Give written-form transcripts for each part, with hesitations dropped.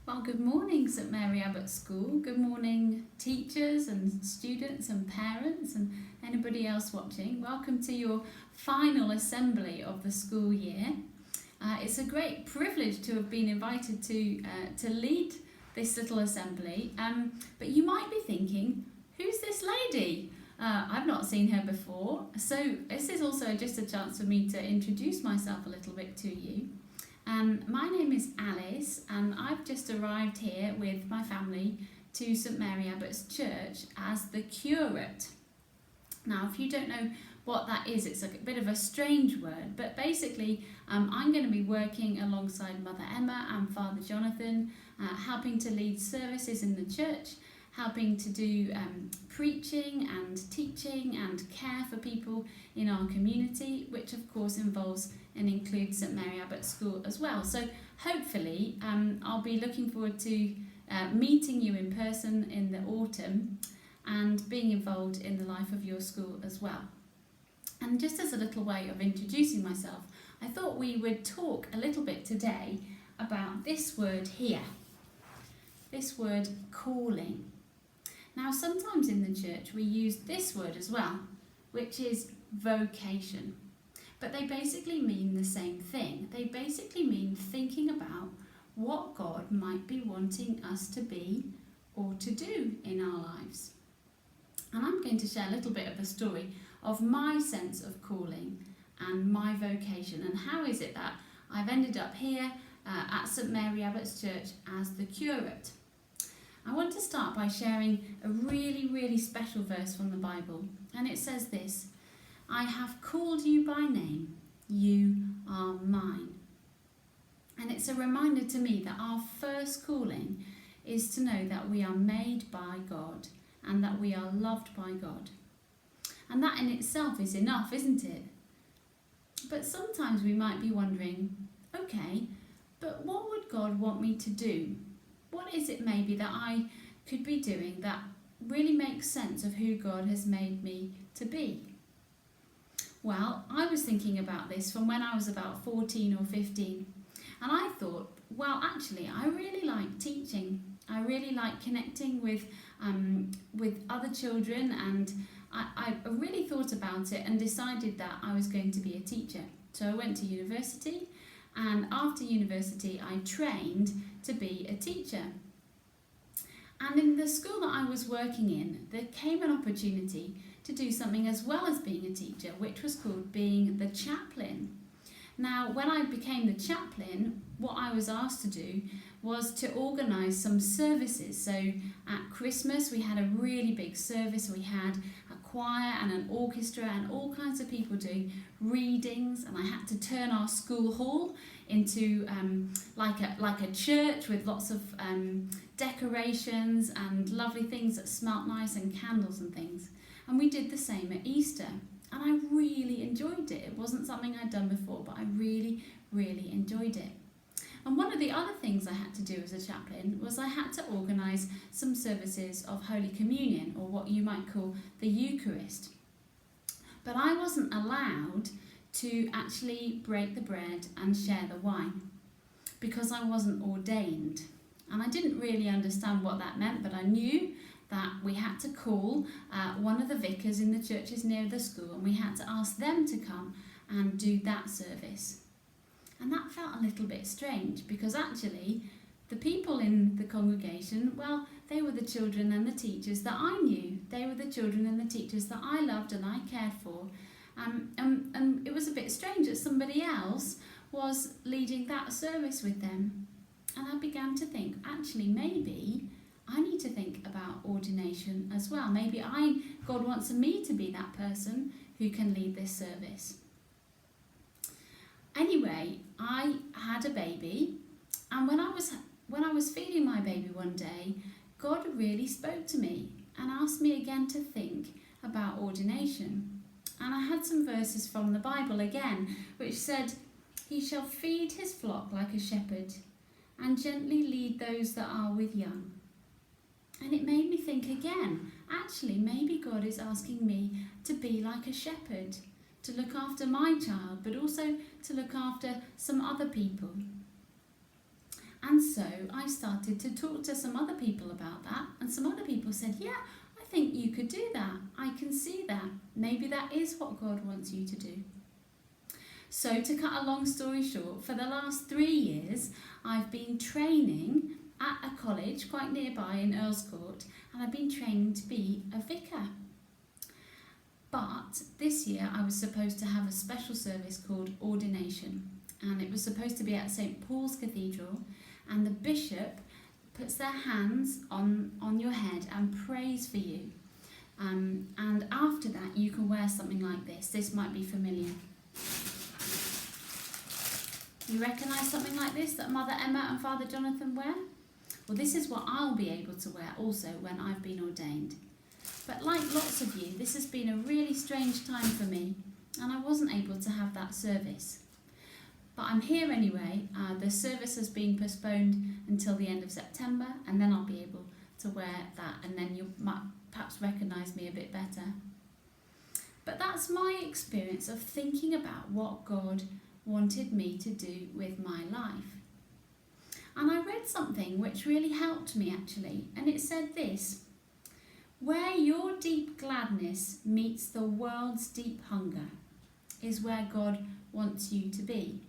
Well, good morning, St Mary Abbot School. Good morning, teachers and students and parents and anybody else watching. Welcome to your final assembly of the school year. It's a great privilege to have been invited to lead this little assembly. But you might be thinking, who's this lady? I've not seen her before. So this is also just a chance for me to introduce myself a little bit to you. My name is Alice and I've just arrived here with my family to St Mary Abbot's Church as the curate. Now, if you don't know what that is, it's a bit of a strange word, but basically I'm going to be working alongside Mother Emma and Father Jonathan, helping to lead services in the church, helping to do preaching and teaching and care for people in our community, which of course involves and includes St Mary Abbot School as well. So hopefully I'll be looking forward to meeting you in person in the autumn and being involved in the life of your school as well. And just as a little way of introducing myself, I thought we would talk a little bit today about this word here, this word calling. Now, sometimes in the church we use this word as well, which is vocation. But they basically mean the same thing. They basically mean thinking about what God might be wanting us to be or to do in our lives. And I'm going to share a little bit of the story of my sense of calling and my vocation, and how is it that I've ended up here at St Mary Abbot's Church as the curate. I want to start by sharing a really special verse from the Bible, and it says this: I have called you by name, you are mine. And it's a reminder to me that our first calling is to know that we are made by God and that we are loved by God. And that in itself is enough, isn't it? But sometimes we might be wondering, okay, but what would God want me to do? What is it maybe that I could be doing that really makes sense of who God has made me to be? Well, I was thinking about this from when I was about 14 or 15, and I thought, well, actually, I really like teaching. I really like connecting with other children, and I really thought about it and decided that I was going to be a teacher. So I went to university, and after university, I trained to be a teacher. And in the school that I was working in, there came an opportunity to do something as well as being a teacher, which was called being the chaplain. Now, when I became the chaplain, what I was asked to do was to organise some services. So at Christmas, we had a really big service. We had a choir and an orchestra and all kinds of people doing readings, and I had to turn our school hall into like a church with lots of decorations and lovely things that smelt nice and candles and things. And we did the same at Easter, and I really enjoyed it. It wasn't something I'd done before, but I really enjoyed it. And one of the other things I had to do as a chaplain was I had to organise some services of Holy Communion, or what you might call the Eucharist. But I wasn't allowed to actually break the bread and share the wine because I wasn't ordained. And I didn't really understand what that meant, but I knew that we had to call one of the vicars in the churches near the school, and we had to ask them to come and do that service. And that felt a little bit strange, because actually the people in the congregation, well, they were the children and the teachers that I knew. They were the children and the teachers that I loved and I cared for. And it was a bit strange that somebody else was leading that service with them. And I began to think, actually, maybe I need to think about ordination as well. Maybe God wants me to be that person who can lead this service. Anyway, I had a baby, and when I was feeding my baby one day, God really spoke to me and asked me again to think about ordination. And I had some verses from the Bible again, which said, "He shall feed his flock like a shepherd, and gently lead those that are with young." And it made me think again, actually, maybe God is asking me to be like a shepherd, to look after my child, but also to look after some other people. And so I started to talk to some other people about that, and some other people said, yeah, I think you could do that. I can see that. Maybe that is what God wants you to do. So to cut a long story short, for the last 3 years, I've been training at a college quite nearby in Earls Court, and I've been training to be a vicar. But this year I was supposed to have a special service called ordination, and it was supposed to be at St. Paul's Cathedral, and the bishop puts their hands on your head and prays for you. And after that you can wear something like this. This might be familiar. You recognise something like this that Mother Emma and Father Jonathan wear? Well, this is what I'll be able to wear also when I've been ordained. But like lots of you, this has been a really strange time for me, and I wasn't able to have that service. But I'm here anyway. The service has been postponed until the end of September, and then I'll be able to wear that, and then you might perhaps recognise me a bit better. But that's my experience of thinking about what God wanted me to do with my life. And I read something which really helped me actually, and it said this: where your deep gladness meets the world's deep hunger is where God wants you to be.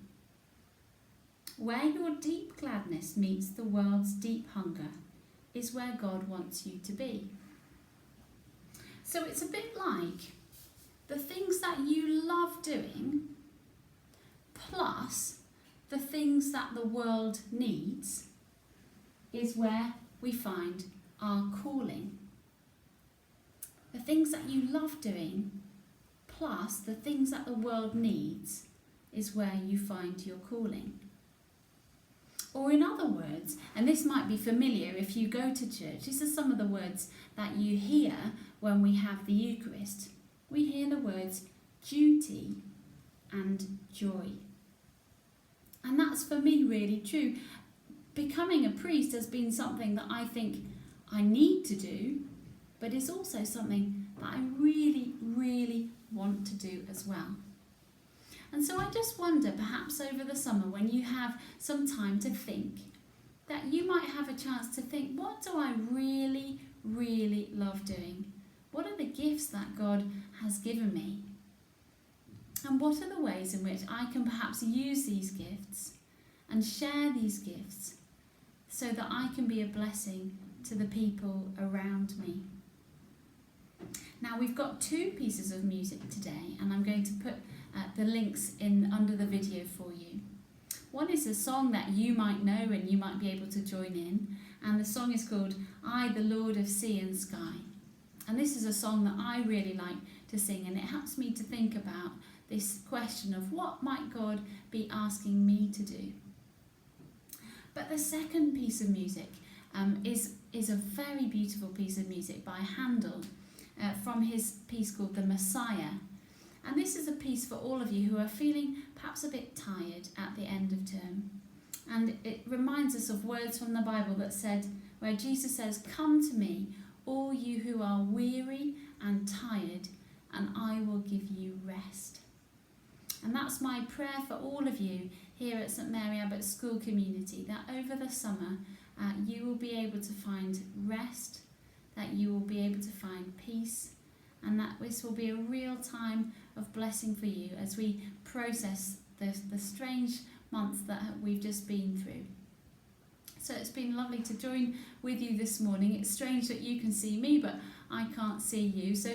Where your deep gladness meets the world's deep hunger is where God wants you to be. So it's a bit like the things that you love doing plus the things that the world needs is where we find our calling. The things that you love doing plus the things that the world needs is where you find your calling. Or in other words, and this might be familiar if you go to church, these are some of the words that you hear when we have the Eucharist. We hear the words duty and joy. And that's for me really true. Becoming a priest has been something that I think I need to do, but it's also something that I really, really want to do as well. And so I just wonder, perhaps over the summer when you have some time to think, that you might have a chance to think, what do I really, really love doing? What are the gifts that God has given me? And what are the ways in which I can perhaps use these gifts and share these gifts so that I can be a blessing to the people around me? Now we've got 2 pieces of music today, and I'm going to put the links in under the video for you. One is a song that you might know and you might be able to join in, and the song is called I, the Lord of Sea and Sky. And this is a song that I really like to sing, and it helps me to think about this question of what might God be asking me to do. But the second piece of music is a very beautiful piece of music by Handel from his piece called The Messiah. And this is a piece for all of you who are feeling perhaps a bit tired at the end of term. And it reminds us of words from the Bible that said, where Jesus says, "Come to me, all you who are weary and tired, and I will give you rest." And that's my prayer for all of you here at St Mary Abbot School Community, that over the summer you will be able to find rest, that you will be able to find peace, and that this will be a real time of blessing for you as we process the strange months that we've just been through. So it's been lovely to join with you this morning. It's strange that you can see me, but I can't see you. So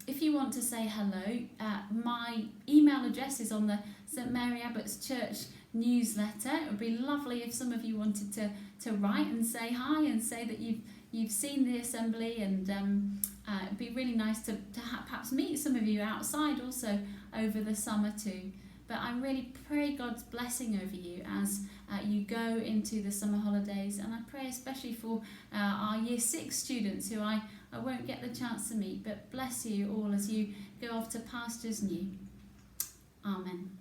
if you want to say hello, my email address is on the St Mary Abbots Church newsletter. It would be lovely if some of you wanted to write and say hi and say that you've seen the assembly, and it'd be really nice to perhaps meet some of you outside also over the summer too. But I really pray God's blessing over you as you go into the summer holidays, and I pray especially for our Year 6 students who I won't get the chance to meet, but bless you all as you go off to pastures new. Amen.